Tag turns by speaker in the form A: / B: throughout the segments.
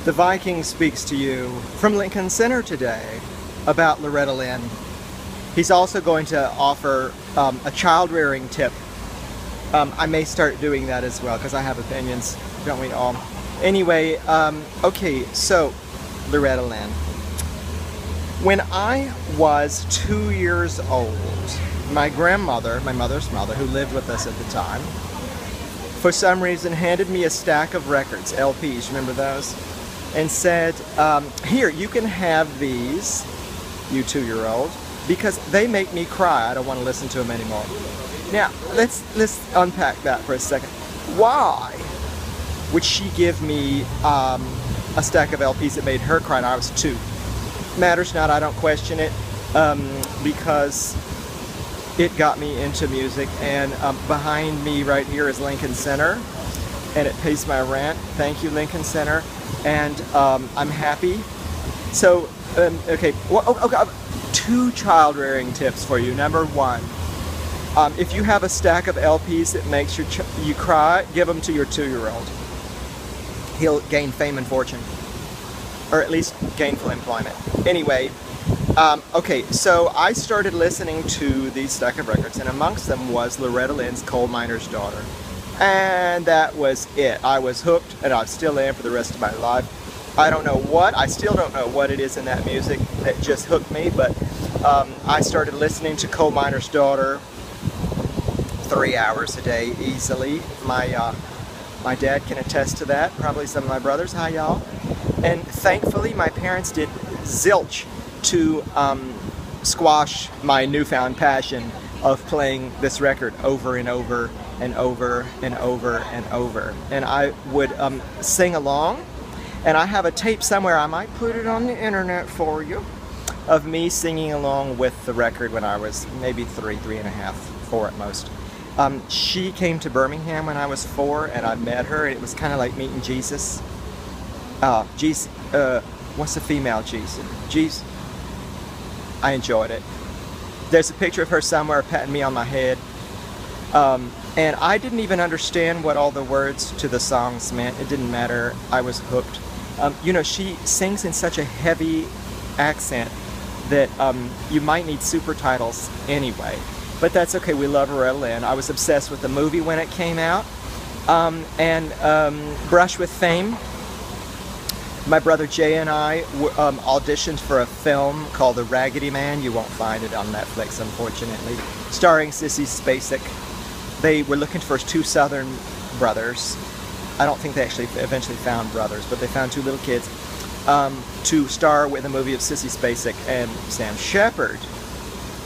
A: The Vikings speaks to you from Lincoln Center today about Loretta Lynn. He's also going to offer a child rearing tip. I may start doing that as well because I have opinions, don't we all? Anyway, okay, so Loretta Lynn. When I was 2 years old, my grandmother, my mother's mother, who lived with us at the time, for some reason handed me a stack of records, LPs, remember those? And said, here, you can have these, you 2-year-old, because they make me cry. I don't want to listen to them anymore. Now, let's unpack that for a second. Why would she give me a stack of LPs that made her cry when I was 2? Matters not, I don't question it, because it got me into music. And behind me right here is Lincoln Center, and it pays my rent. Thank you, Lincoln Center. And I'm happy. So, okay, well, okay, 2 child rearing tips for you. Number 1, if you have a stack of LPs that makes you cry, give them to your 2-year-old. He'll gain fame and fortune, or at least gainful employment. Anyway, okay, so I started listening to these stack of records, and amongst them was Loretta Lynn's Coal Miner's Daughter. And that was it. I was hooked, and I still am for the rest of my life. I don't know what, I still don't know what it is in that music that just hooked me, but I started listening to Coal Miner's Daughter 3 hours a day easily. My dad can attest to that, probably some of my brothers. Hi, y'all. And thankfully, my parents did zilch to squash my newfound passion of playing this record over and over and over and over and over. And I would sing along, and I have a tape somewhere, I might put it on the internet for you, of me singing along with the record when I was maybe 3 and a half, 4 at most. She came to Birmingham when I was 4, and I met her, and it was kind of like meeting Jesus. What's the female Jesus? Jesus. I enjoyed it. There's a picture of her somewhere patting me on my head. And I didn't even understand what all the words to the songs meant. It didn't matter. I was hooked. You know, she sings in such a heavy accent that you might need super titles anyway. But that's okay. We love Loretta Lynn. I was obsessed with the movie when it came out. And Brush with Fame. My brother Jay and I auditioned for a film called The Raggedy Man. You won't find it on Netflix, unfortunately. Starring Sissy Spacek. They were looking for 2 Southern brothers. I don't think they actually eventually found brothers, but they found 2 little kids to star with a movie of Sissy Spacek and Sam Shepard,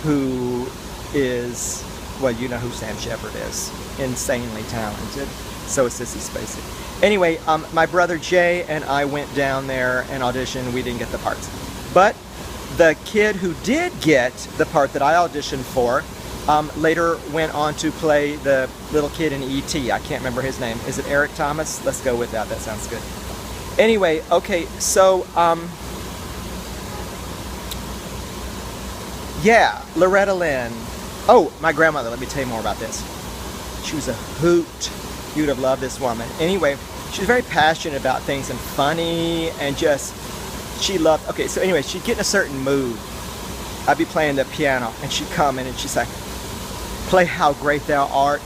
A: who is, well, you know who Sam Shepard is. Insanely talented. So is Sissy Spacek. Anyway, my brother Jay and I went down there and auditioned. We didn't get the parts. But the kid who did get the part that I auditioned for later went on to play the little kid in E.T. I can't remember his name. Is it Eric Thomas? Let's go with that. That sounds good. Anyway, okay, so, yeah, Loretta Lynn. Oh, my grandmother, let me tell you more about this. She was a hoot. You'd have loved this woman. Anyway, she was very passionate about things and funny, and just, she loved, okay, so anyway, she'd get in a certain mood. I'd be playing the piano, and she'd come in and she'd say, play How Great Thou Art.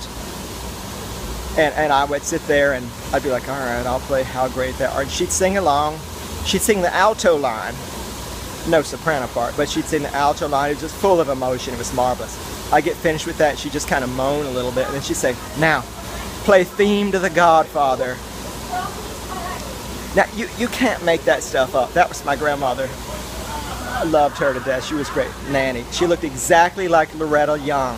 A: And I would sit there and I'd be like, all right, I'll play How Great Thou Art. And she'd sing along. She'd sing the alto line. No soprano part, but she'd sing the alto line. It was just full of emotion. It was marvelous. I'd get finished with that. She'd just kind of moan a little bit. And then she'd say, now, play Theme to the Godfather. Now, you can't make that stuff up. That was my grandmother. I loved her to death. She was great. Nanny. She looked exactly like Loretta Young.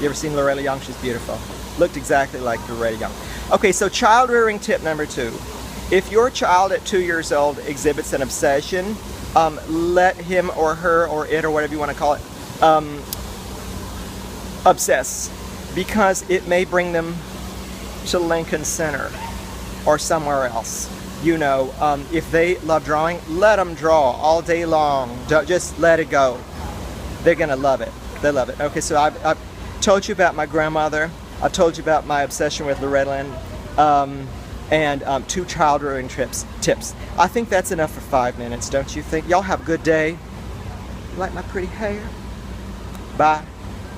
A: You ever seen Loretta Young? She's beautiful. Looked exactly like Loretta Young. Okay, so child rearing tip number 2. If your child at 2 years old exhibits an obsession, let him or her or it or whatever you want to call it obsess, because it may bring them to Lincoln Center or somewhere else. You know, if they love drawing, let them draw all day long. Don't, just let it go. They're gonna love it. They love it. Okay, so I've told you about my grandmother. I've told you about my obsession with Loretta Lynn. and 2 child rearing tips. I think that's enough for 5 minutes, don't you think? Y'all have a good day. You like my pretty hair? Bye.